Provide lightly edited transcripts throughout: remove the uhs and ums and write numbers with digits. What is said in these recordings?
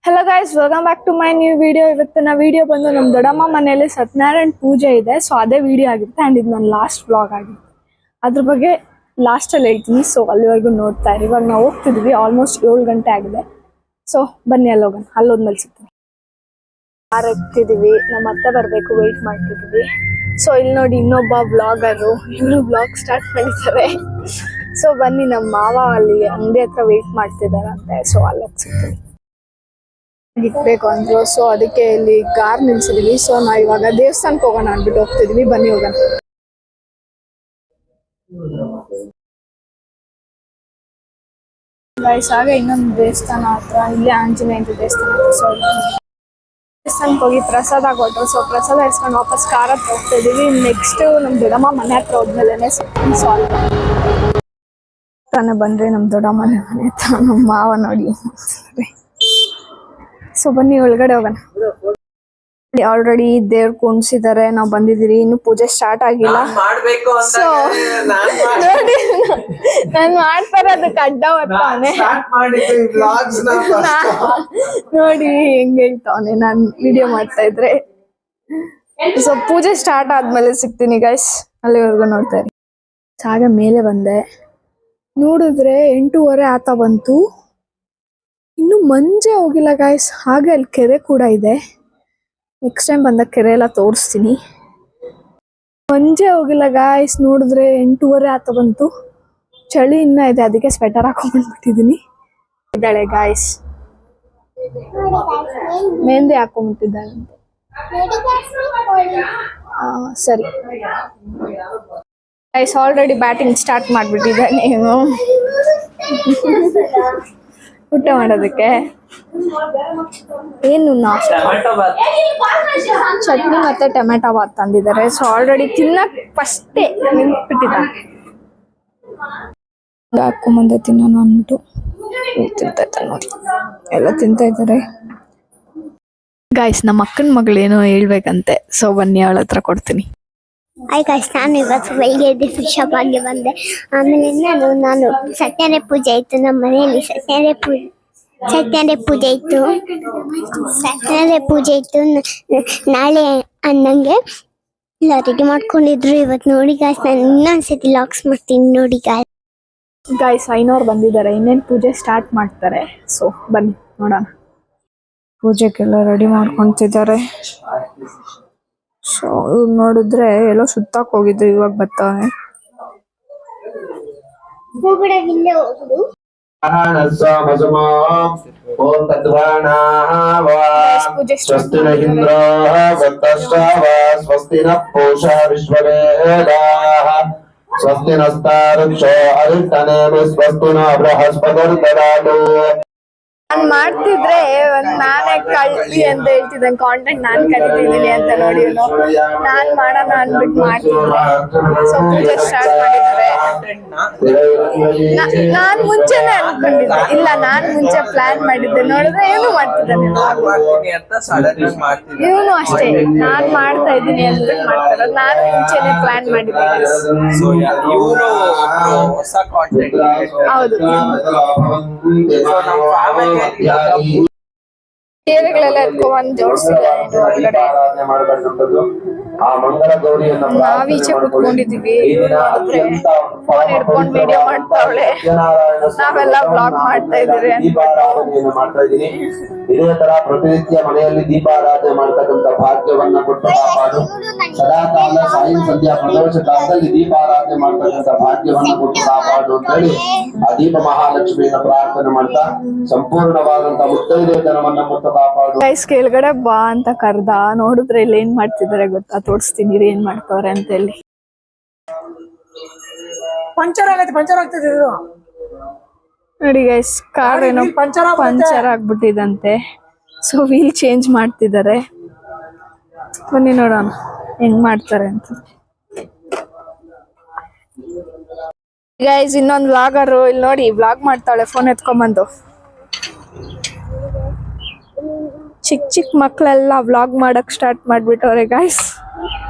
Hello guys, welcome back to my new video. ಇವತ್ತಿನ video ಬಂದು ನಮ್ಮ ದೊಡ್ಡಮ್ಮ ಮನೆಯಲ್ಲಿ ಸತ್ಯನಾರಾಯಣ ಪೂಜೆ ಇದೆ. ಸೊ ಅದೇ ವಿಡಿಯೋ ಆಗಿರುತ್ತೆ ಆ್ಯಂಡ್ ಇದು ನನ್ನ ಲಾಸ್ಟ್ ವ್ಲಾಗ್ ಆಗಿದೆ. ಅದ್ರ ಬಗ್ಗೆ ಲಾಸ್ಟಲ್ಲಿ ಹೇಳ್ತೀನಿ. ಸೊ ಅಲ್ಲಿವರೆಗೂ ನೋಡ್ತಾ ಇರಿ. ಇವಾಗ ನಾವು ಹೋಗ್ತಿದ್ವಿ, ಆಲ್ಮೋಸ್ಟ್ 7 ಗಂಟೆ ಆಗಿದೆ. ಸೊ ಬನ್ನಿ ಅಲ್ಲಿ ಹೋಗೋಣ. ಅಲ್ಲೋದ್ಮೇಲೆ ಸಿಗ್ತೀನಿ. ಕಾರ್ ಎಕ್ತಿದ್ದೀವಿ, ನಮ್ಮ ಅತ್ತೆ ಬರಬೇಕು, ವೆಯ್ಟ್ ಮಾಡ್ತಿದ್ವಿ. ಸೊ ಇಲ್ಲಿ ನೋಡಿ ಇನ್ನೊಬ್ಬ ಬ್ಲಾಗರು ಇನ್ನೂ ಬ್ಲಾಗ್ ಸ್ಟಾರ್ಟ್ ಮಾಡಿದ್ದಾರೆ. ಸೊ ಬನ್ನಿ, ನಮ್ಮ ಮಾವ ಅಲ್ಲಿ ಅಂಗಡಿ ಹತ್ರ ವೆಯ್ಟ್ ಮಾಡ್ತಿದ್ದಾರಂತೆ. ಸೊ ಅಲ್ಲೋಗಿ ಸಿಗ್ತೀನಿ. ಇಟ್ಬೇಕು ಅಂದ್ರು. ಸೊ ಅದಕ್ಕೆ ಇಲ್ಲಿ ಕಾರ್ ನಿಲ್ಸಿದೀವಿ. ಸೊ ನಾವು ಇವಾಗ ದೇವಸ್ಥಾನಕ್ಕೆ ಹೋಗೋಣ ಅಂದ್ಬಿಟ್ಟು ಹೋಗ್ತಿದ್ವಿ. ಬನ್ನಿ ಹೋಗೋಣ. ಗೈಸ್, ಆಗ ಇನ್ನೊಂದು ದೇವಸ್ಥಾನ ಹತ್ರ, ಇಲ್ಲಿ ಆಂಜನೇಯ ದೇವಸ್ಥಾನ ಹತ್ರ. ಸೊ ದೇವಸ್ಥಾನಕ್ಕೆ ಹೋಗಿ ಪ್ರಸಾದ ಕೊಟ್ಟರು. ಸೊ ಪ್ರಸಾದ ಇಸ್ಕೊಂಡು ವಾಪಸ್ ಕಾರ್ ಹತ್ರ ಹೋಗ್ತಾ ಇದೀವಿ. ನೆಕ್ಸ್ಟ್ ನಮ್ಮ ದೊಡ್ಡಮ್ಮ ಮನೆ ಹತ್ರ ಹೋದ್ಮೇಲೆ ಸಿಗ್ತೀನಿ. ಸೊ ತಾನೇ ಬಂದ್ರೆ ನಮ್ಮ ದೊಡ್ಡಮ್ಮ ಮನೆ ಹತ್ರ ನಮ್ಮ ಮಾವ ನೋಡಿ. ಸೊ ಬನ್ನಿ ಒಳಗಡೆ ಹೋಗೋಣ. ಆಲ್ರೆಡಿ ದೇವ್ರು ಕುಣಿಸಿದ್ದಾರೆ, ನಾವು ಬಂದಿದ್ದೀರಿ. ಇನ್ನು ಪೂಜೆ ಸ್ಟಾರ್ಟ್ ಆಗಿಲ್ಲ. ಸೊ ನೋಡಿ, ನಾನು ಮಾಡ್ತಾ ಇರೋದಕ್ಕೆ ಅಡ್ಡ ಬರ್ತಾನೆ ನೋಡಿ ಹೆಂಗ್ ಹೇಳ್ತಾವನೆ ನಾನು ವಿಡಿಯೋ ಮಾಡ್ತಾ ಇದ್ರೆ. ಸೊ ಪೂಜೆ ಸ್ಟಾರ್ಟ್ ಆದ್ಮೇಲೆ ಸಿಗ್ತೀನಿ ಗೈಸ್. ಅಲ್ಲಿವರೆಗೂ ನೋಡ್ತಾ ಇರಿ. ಹಾಗೆ ಮೇಲೆ ಬಂದೆ, ನೋಡಿದ್ರೆ 8:30 ಆತ ಬಂತು. ಇನ್ನು ಮಂಜೆ ಹೋಗಿಲ್ಲ ಗಾಯ್ಸ್. ಹಾಗೆ ಅಲ್ಲಿ ಕೆರೆ ಕೂಡ ಇದೆ. ನೆಕ್ಸ್ಟ್ ಟೈಮ್ ಬಂದಾಗ ಕೆರೆ ಎಲ್ಲ ತೋರಿಸ್ತೀನಿ. ಮಂಜೆ ಹೋಗಿಲ್ಲ ಗಾಯ್ಸ್. ನೋಡಿದ್ರೆ 8:30 ಆತ ಬಂತು. ಚಳಿ ಇನ್ನ ಇದೆ, ಅದಕ್ಕೆ ಸ್ವೆಟರ್ ಹಾಕೊಂಡ್ಬಿಟ್ಟಿದೀನಿ. ಇದ್ದಾಳೆ ಗಾಯ್ಸ್, ಮೆಹಂದಿ ಹಾಕೊಂಡ್ಬಿಟ್ಟಿದ್ದಾಳೆ. ಸರಿ ಗೈಸ್, ಆಲ್ರೆಡಿ ಬ್ಯಾಟಿಂಗ್ ಸ್ಟಾರ್ಟ್ ಮಾಡ್ಬಿಟ್ಟಿದ್ದಾನೆ ಊಟ ಮಾಡೋದಕ್ಕೆ. ಏನು ಚಟ್ನಿ ಮತ್ತೆ ಟೊಮೆಟೊ ಬಾತ್ ತಂದಿದ್ದಾರೆ. ಸೊ ಆಲ್ರೆಡಿ ತಿನ್ನಕ್ ಫಸ್ಟೇ ನಿಂತ್ಬಿಟ್ಟಿದ್ದಾರೆ. ಹಾಕೊಂಬಂದೆ ತಿನ್ನೋಣ ಅಂದ್ಬಿಟ್ಟು ತಿಂತಾ ಇದ್ದಾರೆ ನೋಡಿ, ಎಲ್ಲ ತಿಂತಾ ಇದ್ದಾರೆ. ಗಾಯ್ಸ್, ನಮ್ಮ ಅಕ್ಕನ ಮಗಳೇನೋ ಹೇಳ್ಬೇಕಂತೆ. ಸೊ ಬನ್ನಿ, ಅವಳ ಹತ್ರ ಕೊಡ್ತೀನಿ. ಹಾಯ್ ಗಾಯ್ಸ್, ನಾನು ಇವತ್ತು ಬೆಳಿಗ್ಗೆ ಎದ್ದು ಫಿಶ್ ಶಾಪ್ ಆಗಿ ಬಂದೆ. ಆಮೇಲೆ ನಾನು ಸತ್ಯನಾರಾಯಣ ಪೂಜೆ ಇತ್ತು ನಮ್ಮ ಮನೆಯಲ್ಲಿ. ಸತ್ಯನಾರಾಯಣ ಪೂಜೆ ಇತ್ತು ನಾಳೆ ಅನ್ನಂಗೆ ಎಲ್ಲ ರೆಡಿ ಮಾಡ್ಕೊಂಡಿದ್ರು. ಇವತ್ತು ನೋಡಿ ಗಾಯ್ಸ್, ನಾನು ಇನ್ನೊಂದ್ಸತಿ ಲಾಕ್ಸ್ ಮಾಡ್ತೀನಿ ನೋಡಿ ಗಾಯ್ಸ್. ಐನೋರು ಬಂದಿದ್ದಾರೆ, ಇನ್ನೇನು ಪೂಜೆ ಸ್ಟಾರ್ಟ್ ಮಾಡ್ತಾರೆ. ಸೊ ಬನ್ನಿ ನೋಡೋಣ. ಪೂಜೆಗೆಲ್ಲ ರೆಡಿ ಮಾಡ್ಕೊಂತಿದ್ದಾರೆ. ಸೊ ನೋಡಿದ್ರೆ ಎಲ್ಲೋ ಸುತ್ತಾಕ್ ಹೋಗಿದ್ರು, ಇವಾಗ ಬರ್ತಾವೆ. ಸ್ವಸ್ತಿ ನ ಇಂದ್ರ ಸ್ವಸ್ತಿ ನ ಪೂಷಾ ವಿಶ್ವವೇದಾಃ ಸ್ವಸ್ತಿ ನಸ್ತಾರುಕ್ಷೋ ಅರಿಷ್ಟನೇಮಿ ಸ್ವಸ್ತಿ ನ ಬೃಹಸ್ಪತಿರ್ದದಾತು. ನಾನ್ ಮಾಡ್ತಿದ್ರೆ ನಾನೇ ಕಳ್ಳಿ ಅಂತ ಹೇಳ್ತಿದ್ದೆ. ಕಾಂಟೆಂಟ್ ನಾನ್ ಕಲಿತಿದ್ದೀನಿ ಅಂತ ನೋಡಿ, ನಾನ್ ಮಾಡೋಣ ಅನ್ಬಿಟ್ಟು ಮಾಡ್ತಿದ್ದೆ. ಸೊ ಪೂಜೆ ಸ್ಟಾರ್ಟ್ ಮಾಡಿದ್ದಾರೆ. ನಾನ್ ಮುಂಚೆನೆ ಅನ್ಕೊಂಡಿದ್ದೆ, ಇಲ್ಲ ನಾನ್ ಮುಂಚೆ ಪ್ಲಾನ್ ಮಾಡಿದ್ದೆ. ನೋಡಿದ್ರೆ ಇವನು ಮಾಡ್ತಿದ್ದಾನೆ. ಇವನು ಅಷ್ಟೇ, ನಾನ್ ಮಾಡ್ತಾ ಇದ್ದೀನಿ ಅಂದ್ಬಿಟ್ಟು ಮಾಡ್ತಾರ. ನಾನು ಮುಂಚೆನೆ ಪ್ಲಾನ್ ಮಾಡಿದ್ದೆ. ಹೌದು, ಕೇರೆಗಳೆಲ್ಲ ಎತ್ಕೊಂಡ್ ಜೋಡಿಸಿದ್ದಾರೆ ಒಳಗಡೆ. ನಾವ್ ಈಚೆ ಕುತ್ಕೊಂಡಿದೀವಿ. ಫೋನ್ ಹಿಡ್ಕೊಂಡ್ ವಿಡಿಯೋ ಮಾಡ್ತಾವಳೆ, ನಾವೆಲ್ಲ ಬ್ಲಾಗ್ ಮಾಡ್ತಾ ಇದೀವಿ. ಇದೇ ತರ ಪ್ರತಿನಿತ್ಯ ಮನೆಯಲ್ಲಿ ದೀಪಾರಾಧನೆ ಮಾಡ್ತಕ್ಕಂಥ ಭಾಗ್ಯವನ್ನ ಕೊಟ್ಟು ಕಾಪಾಡು. ಸದಾ ಕಾಲ ಸಾಯಂ ಸಂಧ್ಯಾ ಪ್ರದೋಷ ಕಾಲದಲ್ಲಿ ದೀಪಾರಾಧನೆ ಮಾಡ್ತಕ್ಕಂಥ ಭಾಗ್ಯವನ್ನ ಕೊಟ್ಟು ಕಾಪಾಡು ಅಂತ ಹೇಳಿ ಆ ದೀಪ ಮಹಾಲಕ್ಷ್ಮಿಯನ್ನ ಪ್ರಾರ್ಥನೆ ಮಾಡ್ತಾ ಸಂಪೂರ್ಣವಾದಂತ ಮುತ್ತೈದೆತನವನ್ನ ಕೊಟ್ಟು ಕಾಪಾಡು. ಗೈಸ್, ಕೆಳಗಡೆ ಬಾ ಅಂತ ಕರ್ದ. ನೋಡಿದ್ರೆ ಇಲ್ಲಿ ಏನ್ ಮಾಡ್ತಿದಾರೆ ಗೊತ್ತಾ? ತೋರಿಸ್ತೀನಿ ಏನ್ ಮಾಡ್ತವ್ರೆ ಅಂತ. ಹೇಳಿ ಪಂಚರ್ ಆಗ್ತದೆ ನೋಡಿ ಗೈಸ್, ಕಾರ್ ಏನೋ ಪಂಚರ್ ಆಗ್ಬಿಟ್ಟಿದಂತೆ. ಸೊ ವೀಲ್ ಚೇಂಜ್ ಮಾಡ್ತಿದ್ದಾರೆ. ಬನ್ನಿ ನೋಡೋಣ ಹೆಂಗ್ ಮಾಡ್ತಾರೆ ಅಂತ. ಗೈಸ್, ಇನ್ನೊಂದು ವ್ಲಾಗರು ಇಲ್ಲಿ ನೋಡಿ ವ್ಲಾಗ್ ಮಾಡ್ತಾಳೆ ಫೋನ್ ಎತ್ಕೊಂಡ್ಬಂದು. ಚಿಕ್ಕ ಮಕ್ಕಳೆಲ್ಲ ವ್ಲಾಗ್ ಮಾಡಕ್ ಸ್ಟಾರ್ಟ್ ಮಾಡ್ಬಿಟ್ಟವ್ರೆ ಗೈಸ್.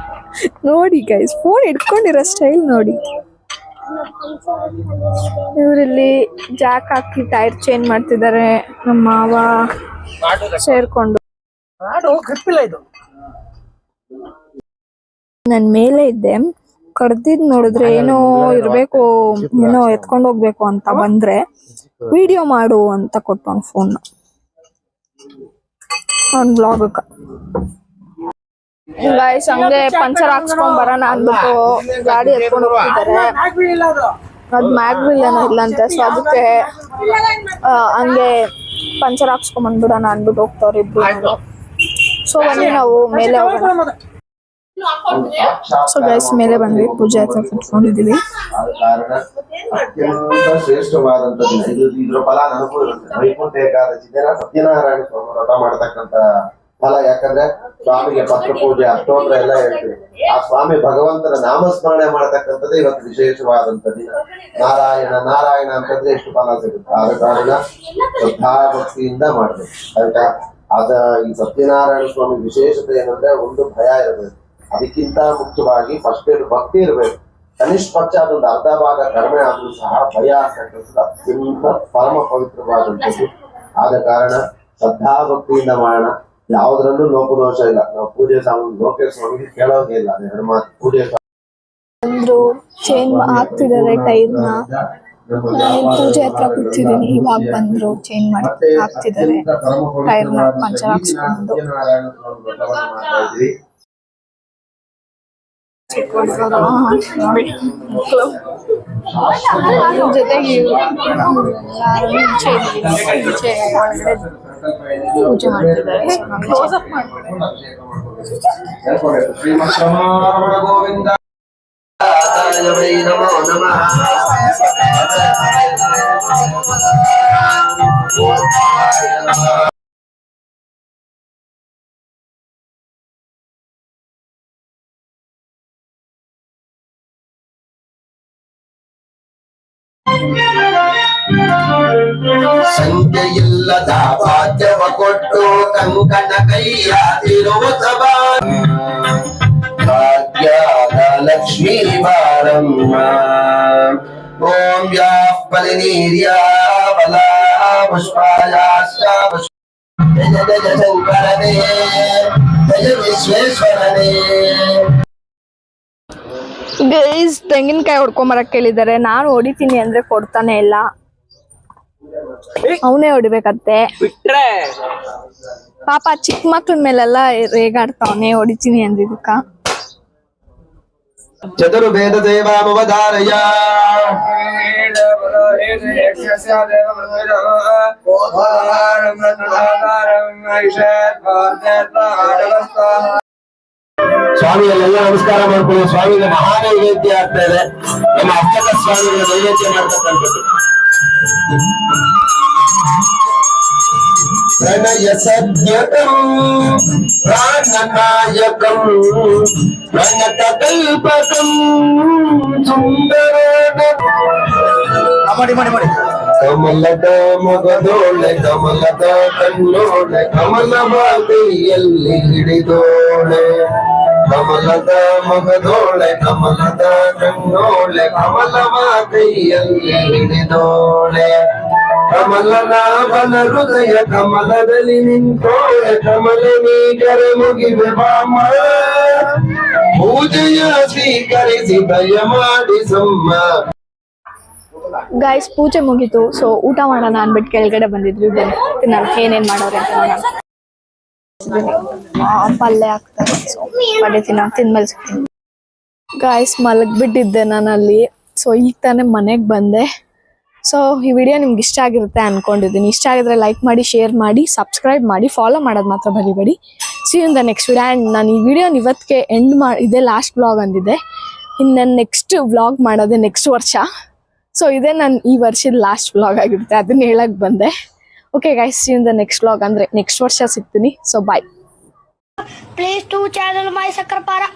ನೋಡಿ ಗೈಸ್, ಫೋನ್ ಇಟ್ಕೊಂಡಿರೋ ಸ್ಟೈಲ್ ನೋಡಿ. ಇವರಲ್ಲಿ ಜಾಕ್ ಹಾಕಿ ಟೈರ್ ಚೇಂಜ್ ಮಾಡ್ತಿದ್ದಾರೆ. ನಮ್ಮ ಮಾವ ಸೇರ್ಕೊಂಡು ಆಡು ಗ್ರಿಪ್ಪಿಲ್ಲ ಇದು. ನನ್ ಮೇಲೆ ಇದ್ದೆ, ಕಡ್ದಿದ್ ನೋಡಿದ್ರೆ ಏನೋ ಇರ್ಬೇಕು, ಏನೋ ಎತ್ಕೊಂಡ್ ಹೋಗ್ಬೇಕು ಅಂತ ಬಂದ್ರೆ ವಿಡಿಯೋ ಮಾಡು ಅಂತ ಕೊಟ್ಟವನ್ ಫೋನ್ ಅವ್ನ್ ಬ್ಲಾಗ್. ಗೈಸ್ ಹಂಗೆ ಪಂಚರ್ ಹಾಕ್ಸ್ಕೊಂಡ್ ಬರೋಣ ಅಂದ್ಬಿಟ್ಟು ಗಾಡಿ ಎತ್ಕೊಂಡು ಹೋಗ್ತಿದ್ದಾರೆ. ಆಗ್ಬಿಡಿಲ್ಲ ಅದು. ಅದ್ ಮ್ಯಾಗ್ವಿಲ್ ಏನೋ ಇಲ್ಲಂತೆ, ಸೊ ಅದಕ್ಕೆ ಹಂಗೆ ಪಂಚರ್ ಹಾಕ್ಸ್ಕೊಂಡ್ ಬಂದ್ಬಿಡೋಣ ಅಂದ್ಬಿಟ್ಟು ಹೋಗ್ತಾವ್ರಿ ಇಬ್ರು. ಸೊ ಬನ್ನಿ ನಾವು ಮೇಲೆ ಹೋಗೋಣ. ಸೊ ಗೈಸ್ ಮೇಲೆ ಬಂದ್ವಿ, ಪೂಜೆ ಹತ್ರ ಕುತ್ಕೊಂಡಿದೀವಿ. ಆದ ಕಾರಣ ಅತ್ಯಂತ ಶ್ರೇಷ್ಠವಾದಂತ ದಿನ ಇದು. ಇದ್ರ ಫಲ ನನಗೂ ಇರುತ್ತೆ. ವೈಕುಂಠ ಏಕಾದಶಿ ದಿನ ಸತ್ಯನಾರಾಯಣ ಸ್ವಾಮಿ ವ್ರತ ಮಾಡತಕ್ಕಂತ ಫಲ. ಯಾಕಂದ್ರೆ ಸ್ವಾಮಿಗೆ ಪತ್ರ ಪೂಜೆ, ಅಷ್ಟೋತ್ರ ಎಲ್ಲ ಹೇಳ್ತೀವಿ. ಆ ಸ್ವಾಮಿ ಭಗವಂತನ ನಾಮಸ್ಮರಣೆ ಮಾಡತಕ್ಕಂಥದ್ದು ಇವತ್ತು ವಿಶೇಷವಾದಂತ ದಿನ. ನಾರಾಯಣ ನಾರಾಯಣ ಅಂತಂದ್ರೆ ಎಷ್ಟು ಫಲ ಸಿಗುತ್ತೆ. ಆದ ಕಾರಣ ಶ್ರದ್ಧಾ ಭಕ್ತಿಯಿಂದ ಮಾಡ್ಬೇಕು. ಆಯ್ತಾ? ಅದ ಈ ಸತ್ಯನಾರಾಯಣ ಸ್ವಾಮಿ ವಿಶೇಷತೆ ಏನಂದ್ರೆ ಒಂದು ಭಯ ಇರಬೇಕು. ಅದಕ್ಕಿಂತ ಮುಖ್ಯವಾಗಿ ಫಸ್ಟ್ ಏಡ್ ಭಕ್ತಿ ಇರಬೇಕು. ಕನಿಷ್ಠ ಪಕ್ಷ ಅದೊಂದು ಅರ್ಧ ಭಾಗ ಕಡಿಮೆ ಆದ್ರೂ ಸಹ ಭಯ ಅಂತಕ್ಕಂಥದ್ದು ಅತ್ಯಂತ ಪರಮ ಪವಿತ್ರವಾದಂಥದ್ದು. ಆದ ಕಾರಣ ಶ್ರದ್ಧಾ ಭಕ್ತಿಯಿಂದ ಮಾಡೋಣ. ಯಾವುದ್ರಲ್ಲೂ ಲೋಪದೋಷ ಇಲ್ಲ. ನಾವು ಪೂಜೆ ಲೋಕೇಶ್ ಸ್ವಾಮಿಗೆ ಕೇಳೋದೇ ಇಲ್ಲ. ಎರಡು ಮಾತು ಪೂಜೆ ಅಂದ್ರು ಚೇಂಜ್ ಹಾಕ್ತಿದ್ದಾರೆ ಟೈರ್ನ. ಪೂಜೆ ಹತ್ರ ಕೂತಿದ್ದೀನಿ, ಇವಾಗ ಬಂದ್ರು ಚೇಂಜ್ ಮಾಡಿ ಹಾಕ್ತಿದ್ದಾರೆ ಟೈರ್ನ, ಪಂಚರ್ ಹಾಕ್ಸ್ಕೊಂಡು. ನೋಡಿ ಜೊತೆಗೆ ಒಳಗಡೆ ಪೂಜೆ ಮಾಡ್ತಿದ್ದಾರೆ. ಗೋವಿಂದ ನಮೋ ನಮಃ. ಸಂಖ್ಯೆಯಿಲ್ಲದ ವಾದ್ಯವ ಕೊಟ್ಟು ಕಂಕಣ ಕೈಯಾದಿರುವ ಭಾಗ್ಯದ ಲಕ್ಷ್ಮೀ ಬಾರಮ್ಮ. ಓಂ ಯಾ ಫಲಿನೀರ್ಯ ಫಲಾ ಪುಷ್ಪಾಯಾಶ್ಚ ಜಯ ಜಯ ಶಂಕರನೇ ಜಯ ವಿಶ್ವೇಶ್ವರನೇ. ಗೈಸ್ ತೆಂಗಿನಕಾಯಿ ಹೊಡ್ಕೊಂಬರಕ್ ಕೇಳಿದ್ದಾರೆ. ನಾನು ಹೊಡಿತೀನಿ ಅಂದ್ರೆ ಕೊಡ್ತಾನೆ ಇಲ್ಲ, ಅವನೇ ಹೊಡಿಬೇಕಂತೆ. ಪಾಪ ಚಿಕ್ಕ ಮಕ್ಳ ಮೇಲೆಲ್ಲ ರೇಗಾಡ್ತಾವನೆ ಹೊಡಿತೀನಿ ಅಂದಿದ್ದಕ್ಕ. ಚತುರ್ವೇದ ದೇವಾಮವಧಾರಯ ಸ್ವಾಮಿಯಲ್ಲೆಲ್ಲ ನಮಸ್ಕಾರ ಮಾಡ್ಕೊಳ್ಳಿ. ಸ್ವಾಮಿಗೆ ಮಹಾ ನೈವೇದ್ಯ ಆಗ್ತಾ ಇದೆ. ನಮ್ಮ ಅರ್ಚಕ ಸ್ವಾಮಿಗಳ ನೈವೇದ್ಯ ಮಾಡ್ತಕ್ಕಂಥದ್ದು. ಪ್ರಣಯ ಸದ್ಯಕಂ ಪ್ರಾಣನಾಯಕಂ ಪ್ರಣತ ಕಲ್ಪಕಂ ಸುಂದರ ಕಮಲದ ಮೊಗದೋಳೆ ಕಮಲದ ಕಣ್ಣೋಳೆ ಕಮಲವ ಕೈಯಲ್ಲಿ ಹಿಡಿದೋಳೆ. ಕಮಲದ ಮೊಗದೋಳೆ ಕಮಲದ ಕಣ್ಣೋಳೆ ಕಮಲವ ಕೈಯಲ್ಲಿ ಹಿಡಿದೋಳೆ. ಕಮಲನ ಬಲ ಹೃದಯ ಕಮಲದಲ್ಲಿ ನಿಂತೋಳೆ. ಕಮಲ ನೀಗರೆ ಮುಗಿವೆ ಬಾಮ ಪೂಜೆಯ ಸ್ವೀಕರಿಸಿ ದಯ ಮಾಡಿಸಮ್ಮ. ಗೈಸ್ ಪೂಜೆ ಮುಗೀತು, ಸೊ ಊಟ ಮಾಡೋಣ ಅನ್ಬಿಟ್ಟು ಕೆಳಗಡೆ ಬಂದಿದ್ವಿ. ನಾನು ಏನೇನ್ ಮಾಡೋರೆ ಅಂತ ನೋಡೋಣ. ಪಲ್ಯ ಹಾಕ್ತಾರೆ, ಸೊ ಪಲ್ಯ ತಿಂದ್ಮೇಲೆ ಸಿಗ್ತೀನಿ. ಗಾಯ್ಸ್ ಮಲಗ್ಬಿಟ್ಟಿದ್ದೆ ನಾನಲ್ಲಿ. ಸೊ ಈಗ ತಾನೇ ಮನೆಗೆ ಬಂದೆ. ಸೊ ಈ ವಿಡಿಯೋ ನಿಮ್ಗೆ ಇಷ್ಟ ಆಗಿರುತ್ತೆ ಅನ್ಕೊಂಡಿದ್ದೀನಿ. ಇಷ್ಟ ಆಗಿದ್ರೆ ಲೈಕ್ ಮಾಡಿ, ಶೇರ್ ಮಾಡಿ, ಸಬ್ಸ್ಕ್ರೈಬ್ ಮಾಡಿ, ಫಾಲೋ ಮಾಡೋದು ಮಾತ್ರ ಬರಿಬೇಡಿ. See in the next video. And ನಾನು ಈ ವಿಡಿಯೋನ ಇವತ್ತಿಗೆ ಎಂಡ್ ಇದೇ ಲಾಸ್ಟ್ ವ್ಲಾಗ್ ಅಂದಿದ್ದೆ. ಇನ್ನು ನನ್ನ ನೆಕ್ಸ್ಟ್ ವ್ಲಾಗ್ ಮಾಡೋದೆ ನೆಕ್ಸ್ಟ್ ವರ್ಷ. ಸೊ ಇದೇ ನಾನು ಈ ವರ್ಷದ ಲಾಸ್ಟ್ ವ್ಲಾಗ್ ಆಗಿರುತ್ತೆ, ಅದನ್ನ ಹೇಳಕ್ ಬಂದೆ. Okay guys, see in the next vlog ಅಂದ್ರೆ ನೆಕ್ಸ್ಟ್ ವರ್ಷ ಸಿಗ್ತೀನಿ. So bye. Please do channel my Sakrapara.